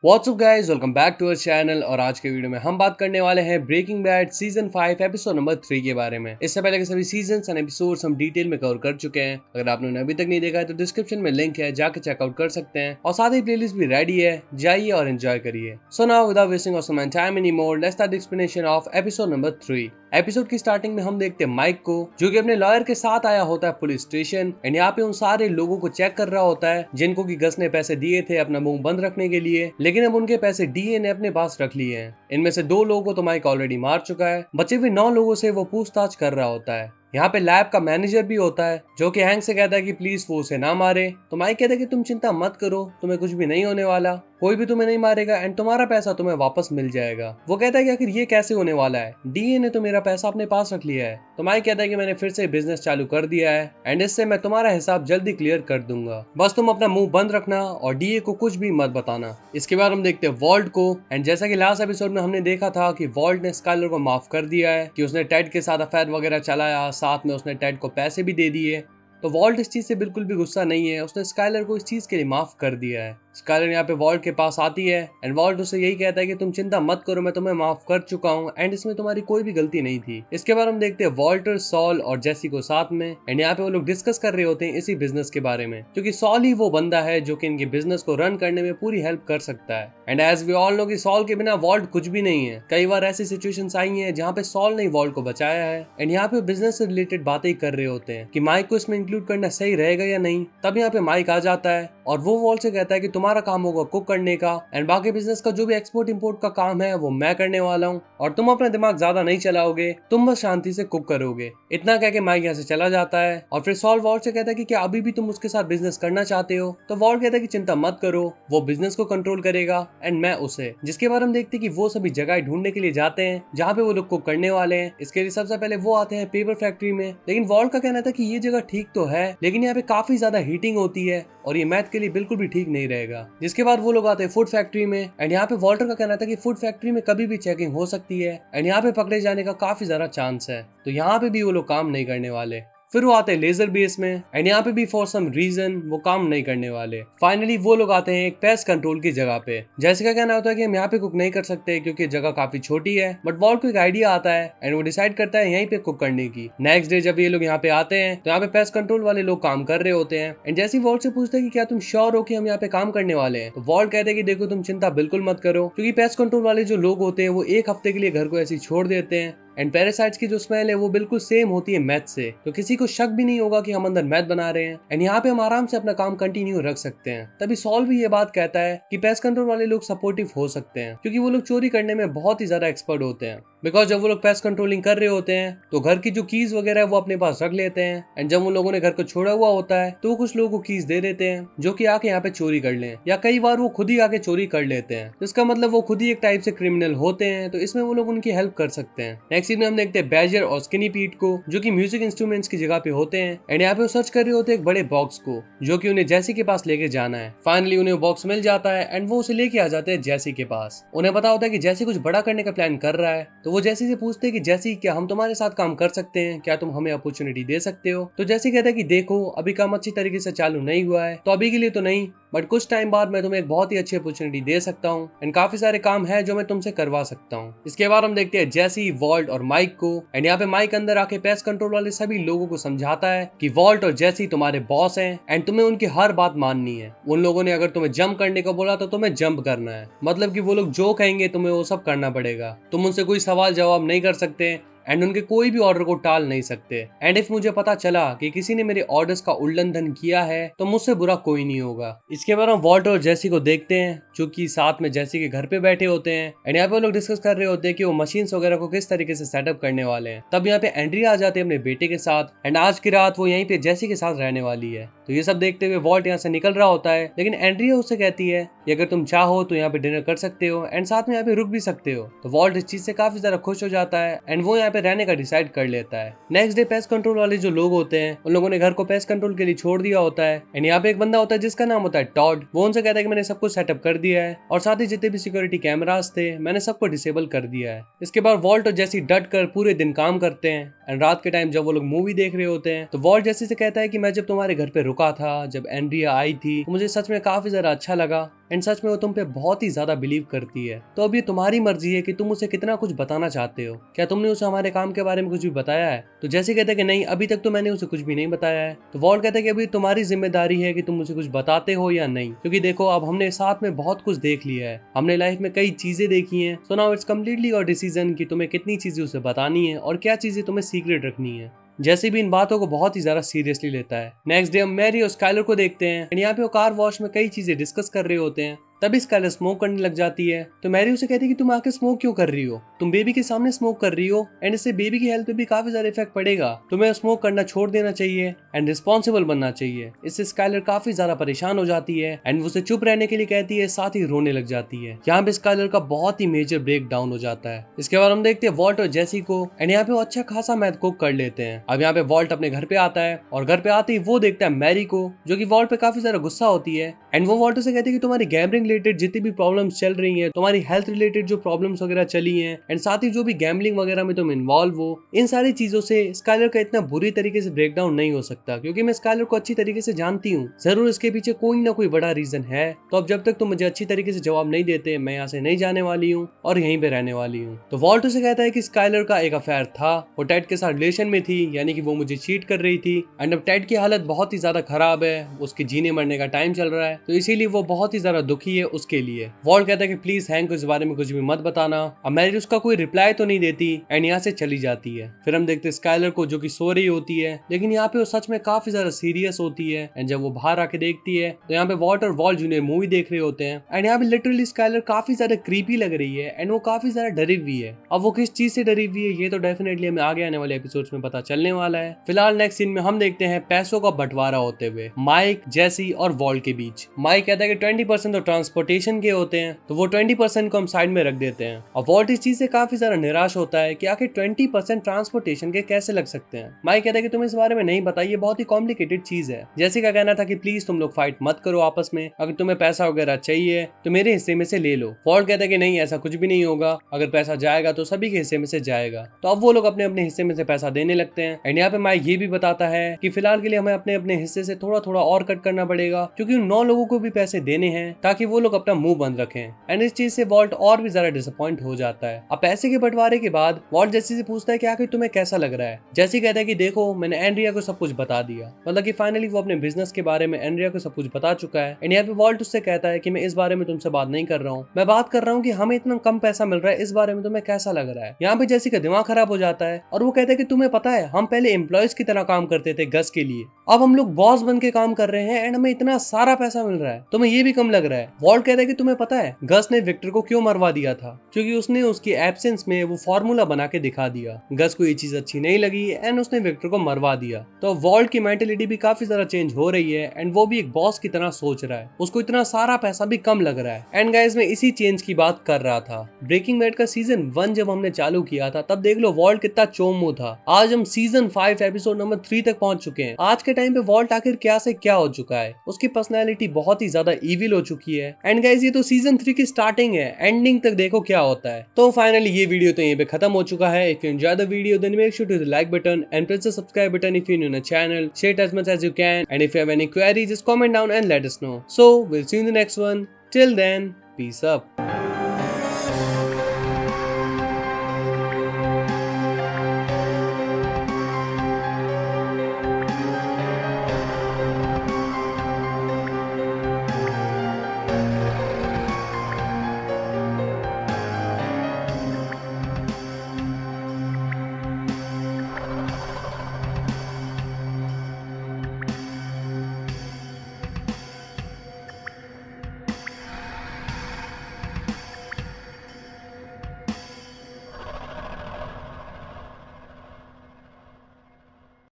WhatsApp guys, welcome back to our channel. और आज के वीडियो में हम बात करने वाले हैं Breaking Bad season 5 episode number 3 के बारे में। इससे पहले के सभी सीजन्स एंड एपिसोड्स हम डिटेल में कवर कर चुके हैं। अगर आपने उन्हें अभी तक नहीं देखा है तो डिस्क्रिप्शन में लिंक है, जाके चेकआउट कर सकते हैं। और साथ ही प्लेलिस्ट भी रेडी है, जाइए और एंजॉय करिए। So now without wasting of some time any more, let's start the explanation of episode number 3। Episode की स्टार्टिंग में हम देखते हैं माइक को, जो कि अपने लॉयर के साथ आया होता है पुलिस स्टेशन एंड यहाँ पे उन सारे लोगों को चेक कर रहा होता है जिनको कि गस ने पैसे दिए थे अपना मुंह बंद रखने के लिए, लेकिन अब उनके पैसे डीए ने अपने पास रख लिए हैं। इनमें से 2 लोगों को तो माइक ऑलरेडी मार चुका है, बचे हुए 9 लोगों से वो पूछताछ कर रहा होता है। यहाँ पे लैब का मैनेजर भी होता है जो कि हैंक से कहता है कि प्लीज वो उसे ना मारे। तो माइक कहता है कि तुम चिंता मत करो, तुम्हें कुछ भी नहीं होने वाला, कोई भी तुम्हें नहीं मारेगा एंड तुम्हारा पैसा तुम्हें वापस मिल जाएगा। वो कहता है कि आखिर ये कैसे होने वाला है, डीए ने तो मेरा पैसा अपने पास रख लिया है। तो माइक कहता है कि मैंने फिर से बिजनेस चालू कर दिया है एंड इससे मैं तुम्हारा हिसाब जल्दी क्लियर कर दूंगा, बस तुम अपना मुंह बंद रखना और डीए को कुछ भी मत बताना। इसके बाद हम देखते हैं वॉल्ट को एंड जैसा कि लास्ट एपिसोड में हमने देखा था कि वॉल्ट ने स्काइलर को माफ कर दिया है कि उसने टेड के साथ अफेयर वगैरह चलाया, साथ में उसने टेड को पैसे भी दे दिए। तो वॉल्ट इस चीज से बिल्कुल भी गुस्सा नहीं है, उसने स्काइलर को इस चीज के लिए माफ कर दिया है। स्काइलर यहाँ पे वॉल्ट के पास आती है एंड वॉल्ट उससे यही कहता है कि तुम चिंता मत करो, मैं तुम्हें माफ कर चुका हूँ एंड इसमें तुम्हारी कोई भी गलती नहीं थी। इसके बाद हम देखते हैं वॉल्टर, सॉल और जेसी को साथ में एंड यहाँ पे वो लोग डिस्कस कर रहे होते हैं इसी बिजनेस के बारे में, क्योंकि सॉल ही वो बंदा है जो कि इनके बिजनेस को रन करने में पूरी हेल्प कर सकता है। And as we all know कि सॉल के बिना वॉल्ट कुछ भी नहीं है। कई बार ऐसी सिचुएशंस आई हैं जहाँ पे सॉल ने वॉल्ट को बचाया है एंड यहाँ पे बिजनेस से रिलेटेड बातें कर रहे होते हैं कि माइक को इसमें इंक्लूड करना सही रहेगा या नहीं। तब यहाँ पे माइक आ जाता है और वो वॉल्ट से कहता है कि तुम्हारा काम होगा कुक करने का एंड बाकी बिजनेस का जो भी एक्सपोर्ट इंपोर्ट का काम है वो मैं करने वाला हूँ और तुम अपना दिमाग ज्यादा नहीं चलाओगे, तुम बस शांति से कुक करोगे। इतना कह के माइक यहाँ से चला जाता है और फिर सॉल वॉल्ट से कहता है कि क्या अभी भी तुम उसके साथ बिजनेस करना चाहते हो। तो वॉल्ट कहता है कि चिंता मत करो, वो बिजनेस को कंट्रोल करेगा एंड मैं उसे। जिसके बाद हम देखते हैं कि वो सभी जगह ढूंढने के लिए जाते हैं जहाँ पे वो लोग कुक करने वाले हैं। इसके लिए सबसे पहले वो आते हैं पेपर फैक्ट्री में, लेकिन वॉल्ट का कहना था कि ये जगह ठीक तो है लेकिन यहाँ पे काफी ज्यादा हीटिंग होती है और ये मैथ के लिए बिल्कुल भी ठीक नहीं रहेगा। जिसके बाद वो लोग आते हैं फूड फैक्ट्री में एंड यहाँ पे वॉल्टर का कहना था कि फूड फैक्ट्री में कभी भी चेकिंग हो सकती है एंड यहाँ पे पकड़े जाने का काफी ज्यादा चांस है, तो यहाँ पे भी वो लोग काम नहीं करने वाले। फिर वो आते हैं लेजर बेस में एंड यहाँ पे भी फॉर सम रीजन वो काम नहीं करने वाले। फाइनली वो लोग आते हैं एक पेस्ट कंट्रोल की जगह पे। जैसे का कहना होता है कि हम यहाँ पे कुक नहीं कर सकते क्योंकि जगह काफी छोटी है, बट वॉल्ट को एक आइडिया आता है एंड वो डिसाइड करता है यहीं पे कुक करने की। नेक्स्ट डे जब ये लोग यहाँ पे आते हैं तो यहाँ पे पेस्ट कंट्रोल वाले लोग काम कर रहे होते हैं एंड जैसे वॉल्ट से पूछते हैं कि क्या तुम श्योर हो कि हम यहाँ पे काम करने वाले हैं, तो वॉल्ट कहते हैं कि देखो तुम चिंता बिल्कुल मत करो, क्योंकि पेस्ट कंट्रोल वाले जो लोग होते हैं वो एक हफ्ते के लिए घर को ऐसे ही छोड़ देते हैं एंड पैरासाइट्स की जो स्मेल है वो बिल्कुल सेम होती है मैथ से, तो किसी को शक भी नहीं होगा कि हम अंदर मैथ बना रहे हैं एंड यहाँ पे हम आराम से अपना काम कंटिन्यू रख सकते हैं। तभी सॉल भी ये बात कहता है कि पेस्ट कंट्रोल वाले लोग सपोर्टिव हो सकते हैं क्योंकि वो लोग चोरी करने में बहुत ही ज्यादा एक्सपर्ट होते हैं। बिकॉज जब वो लोग पेस्ट कंट्रोलिंग कर रहे होते हैं तो घर की जो कीज वगैरह है वो अपने पास रख लेते हैं एंड जब उन लोगों ने घर को छोड़ा हुआ होता है तो वो कुछ लोगों को कीज दे देते हैं जो कि आके यहाँ पे चोरी कर लें, या कई बार वो खुद ही आके चोरी कर लेते हैं। इसका मतलब वो खुद ही एक टाइप से क्रिमिनल होते हैं, तो इसमें वो लोग उनकी हेल्प कर सकते हैं। नेक्स्ट सीन में हम देखते हैं बैजर और स्किनी पीट को जो कि म्यूजिक इंस्ट्रूमेंट्स की जगह पे होते हैं एंड यहाँ पे वो सर्च कर रहे होते हैं एक बड़े बॉक्स को जो कि उन्हें जैसी के पास लेके जाना है। फाइनली उन्हें बॉक्स मिल जाता है एंड वो उसे लेके आ जाते हैं जैसी के पास। उन्हें पता होता है कि जैसी कुछ बड़ा करने का प्लान कर रहा है, तो वो जैसी से पूछते हैं कि जैसी क्या हम तुम्हारे साथ काम कर सकते हैं, क्या तुम हमें अपॉर्चुनिटी दे सकते हो। तो जैसी कहता है कि देखो अभी काम अच्छी तरीके से चालू नहीं हुआ है तो अभी के लिए तो नहीं, बट कुछ टाइम बाद मैं तुम्हें एक बहुत ही अच्छी अपॉर्चुनिटी दे सकता हूँ एंड काफी सारे काम है जो मैं तुमसे करवा सकता हूँ। इसके बाद हम देखते हैं जैसी, वॉल्ट और माइक को एंड यहाँ पे माइक अंदर आके पेस्ट कंट्रोल वाले सभी लोगों को समझाता है कि वॉल्ट और जैसी तुम्हारे बॉस हैं एंड तुम्हें उनकी हर बात माननी है। उन लोगों ने अगर तुम्हें जंप करने को बोला तो तुम्हें जंप करना है, मतलब कि वो लोग जो कहेंगे तुम्हें वो सब करना पड़ेगा। तुम उनसे कोई सवाल जवाब नहीं कर सकते एंड उनके कोई भी ऑर्डर को टाल नहीं सकते एंड इफ मुझे पता चला कि किसी ने मेरे ऑर्डर्स का उल्लंघन किया है तो मुझसे बुरा कोई नहीं होगा। इसके बाद हम वॉल्ट और जैसी को देखते हैं जो कि साथ में जैसी के घर पे बैठे होते हैं एंड यहाँ पे वो लोग डिस्कस कर रहे होते हैं कि वो मशीन्स वगैरह को किस तरीके से सेटअप करने वाले हैं। तब यहाँ पे एंड्रिया आ जाती है अपने बेटे के साथ एंड आज की रात वो यहीं पे जैसी के साथ रहने वाली है। तो ये सब देखते हुए वॉल्ट यहाँ से निकल रहा होता है, लेकिन एंड्रिया उससे कहती है कि अगर तुम चाहो तो यहाँ पे डिनर कर सकते हो एंड साथ में यहाँ पे रुक भी सकते हो। तो वॉल्ट इस चीज से काफी ज्यादा खुश हो जाता है एंड वो यहाँ पे रहने का डिसाइड कर लेता है। नेक्स्ट डे पेस्ट कंट्रोल वाले जो लोग होते हैं उन लोगों ने घर को पेस्ट कंट्रोल के लिए छोड़ दिया होता है एंड यहाँ पे एक बंदा होता है जिसका नाम होता है टॉड। वो उनसे कहता है कि मैंने सब कुछ सेटअप कर दिया है और साथ ही जितने भी सिक्योरिटी कैमरास थे मैंने सबको डिसेबल कर दिया है। इसके बाद वॉल्ट और जैसी डट कर पूरे दिन काम करते हैं एंड रात के टाइम जब वो लोग मूवी देख रहे होते हैं तो वॉल्ट जैसी से कहता है कि मैं जब तुम्हारे घर पे रुका रुका था, जब एंड्रिया आई थी, तो मुझे सच में काफी ज्यादा अच्छा लगा एंड सच में वो तुम पे बहुत ही ज्यादा बिलीव करती है। तो अब ये तुम्हारी मर्जी है कि तुम उसे कितना कुछ बताना चाहते हो। क्या तुमने उसे हमारे काम के बारे में कुछ भी बताया है? तो जैसे कहते हैं कि नहीं, अभी तक तो मैंने उसे कुछ भी नहीं बताया है। तो वॉल्ट कहता है कि अभी तुम्हारी जिम्मेदारी है कि तुम उसे कुछ बताते हो या नहीं, क्योंकि देखो अब हमने साथ में बहुत कुछ देख लिया है, हमने लाइफ में कई चीजें देखी हैं। So now it's completely your decision कि तुम्हें कितनी चीजें उसे बतानी है और क्या चीजें तुम्हें सीक्रेट रखनी है। जैसे भी इन बातों को बहुत ही ज्यादा सीरियसली लेता है। नेक्स्ट डे हम मैरी और स्काइलर को देखते हैं एंड यहाँ पे वो कार वॉश में कई चीजें डिस्कस कर रहे होते हैं। तभी स्काइलर स्मोक करने लग जाती है, तो मैरी उसे कहती है कि तुम आके स्मोक क्यों कर रही हो, तुम बेबी के सामने स्मोक कर रही हो एंड इससे बेबी की हेल्थ पे भी काफी ज्यादा इफेक्ट पड़ेगा, तुम्हें स्मोक करना छोड़ देना चाहिए एंड रिस्पॉन्सिबल बनना चाहिए। इससे स्काइलर काफी ज्यादा परेशान हो जाती है एंड उसे चुप रहने के लिए कहती है, साथ ही रोने लग जाती है। यहाँ पे स्काइलर का बहुत ही मेजर ब्रेक डाउन हो जाता है। इसके बाद हम देखते हैं वॉल्ट और जेसी को एंड यहाँ पे वो अच्छा खासा मैथ कुक कर लेते हैं। अब यहाँ पे वॉल्ट अपने घर पे आता है और घर पे आते ही वो देखता है मैरी को, जो कि वॉल्ट पे काफी ज्यादा गुस्सा होती है एंड वो वॉल्ट से कहती है कि तुम्हारी गैम्बलिंग रिलेटेड जितनी भी प्रॉब्लम्स चल रही हैं, तुम्हारी हेल्थ रिलेटेड जो प्रॉब्लम्स वगैरह चली हैं एंड साथ ही जो भी गैम्बलिंग वगैरह में तुम इन्वॉल्व हो, इन सारी चीजों से स्काइलर का इतना बुरी तरीके से ब्रेकडाउन नहीं हो सकता, क्योंकि मैं स्काइलर को अच्छी तरीके से जानती हूँ। जरूर इसके पीछे कोई ना कोई बड़ा रीजन है। तो अब जब तक तुम मुझे अच्छी तरीके से जवाब नहीं देते, मैं यहाँ से नहीं जाने वाली हूँ और यहीं पे रहने वाली हूँ। तो वॉल्ट उसे कहता है कि स्काइलर का एक अफेयर था, वो टेड के साथ रिलेशन में थी, यानी कि वो मुझे चीट कर रही थी एंड अब टेड की हालत बहुत ही ज्यादा खराब है, उसके जीने मरने का टाइम चल रहा है, तो इसीलिए वो बहुत ही ज्यादा दुखी है उसके लिए। वॉल्ट कहता है कि प्लीज हैंक को इस बारे में कुछ भी मत बताना। अब मैरी उसका कोई रिप्लाई तो नहीं देती एंड यहाँ से चली जाती है। फिर हम देखते स्काइलर को जो कि सो रही होती है, लेकिन यहाँ पे वो सच में काफी ज्यादा सीरियस होती है एंड जब वो बाहर आके देखती है तो यहाँ पे वॉल्ट और वॉल्ट जूनियर मूवी देख रहे होते हैं एंड यहाँ पे लिटरली स्काइलर काफी ज्यादा क्रीपी लग रही है एंड वो काफी ज्यादा डरी हुई है। अब वो किस चीज से डरी हुई है ये तो डेफिनेटली हमें आगे आने वाले एपिसोड्स में पता चलने वाला है। फिलहाल नेक्स्ट सीन में हम देखते हैं पैसों का बंटवारा होते हुए माइक, जेसी और वॉल्ट के बीच। माइक कहता है कि 20% तो ट्रांसपोर्टेशन के होते हैं, तो वो 20% को हम साइड में रख देते हैं। और वॉल्ट इस चीज से काफी ज्यादा निराश होता है कि आखिर 20% ट्रांसपोर्टेशन के कैसे लग सकते हैं। माइक कहता है कि तुम इस बारे में नहीं बताइए, बहुत ही कॉम्प्लिकेटेड चीज है। जैसे का कहना था कि प्लीज तुम लोग फाइट मत करो आपस में, अगर तुम्हें पैसा वगैरह चाहिए तो मेरे हिस्से में से ले लो। वॉल्ट कहता है कि नहीं, ऐसा कुछ भी नहीं होगा, अगर पैसा जाएगा तो सभी के हिस्से में से जाएगा। तो अब वो लोग अपने अपने हिस्से में से पैसा देने लगते हैं एंड यहाँ पे माइक ये भी बताता है कि फिलहाल के लिए हमें अपने अपने हिस्से से थोड़ा थोड़ा और कट करना पड़ेगा, क्योंकि 9 लोगों को भी पैसे देने हैं ताकि वो लोग अपना मुंह बंद रखें। एंड इस चीज से वॉल्ट और भी ज्यादा डिसअपॉइंट हो जाता है। अब पैसे के बंटवारे के बाद वॉल्ट जेसी से पूछता है कि आखिर तुम्हें कैसा लग रहा है। जेसी कहता है कि देखो, मैंने एंड्रिया को सब कुछ बता दिया, मतलब कि फाइनली वो अपने बिजनेस के बारे में एंड्रिया को सब कुछ बता चुका है। एंड यहाँ पे वॉल्ट उससे कहता है कि मैं इस बारे में तुमसे बात नहीं कर रहा हूँ, मैं बात कर रहा हूँ कि हमें इतना कम पैसा मिल रहा है, इस बारे में तुम्हें कैसा लग रहा है। यहाँ पे जेसी का दिमाग खराब हो जाता है और वो कहता है कि तुम्हें पता है, हम पहले एम्प्लॉयज की तरह काम करते थे गस के लिए, अब हम लोग बॉस बन के काम कर रहे हैं एंड हमें इतना सारा पैसा मिल रहा है, तुम्हें ये भी कम लग रहा है। वॉल्ट कहता है कि तुम्हें पता है गस ने विक्टर को क्यों मरवा दिया था, क्योंकि उसने उसकी एब्सेंस में वो फॉर्मूला बना के दिखा दिया। गस को ये चीज अच्छी नहीं लगी एंड उसने विक्टर को मरवा दिया। तो वॉल्ट की मेंटेलिटी भी काफी ज्यादा चेंज हो रही है एंड वो भी एक बॉस की तरह सोच रहा है, उसको इतना सारा पैसा भी कम लग रहा है। एंड गाइस, मैं इसी चेंज की बात कर रहा था। ब्रेकिंग बैड का सीजन 1 जब हमने चालू किया था, तब देख लो वॉल्ट कितना चोमू था। आज हम सीजन 5 एपिसोड नंबर 3 तक पहुंच चुके हैं। आज के टाइम पे वॉल्ट आखिर क्या से क्या हो चुका है, उसकी पर्सनैलिटी बहुत ही ज्यादा इविल हो चुकी है। एंड गाइस, ये तो सीजन 3 की स्टार्टिंग है, एंडिंग तक देखो क्या होता है। तो फाइनली ये वीडियो तो यहीं पे खत्म हो चुका है। If you enjoy the video then make sure to the like button and press the subscribe button if you're new in the channel. Share it as much as you can, and if you have any queries, just comment down and let us know. So we'll see you in the next one. Till then, peace up.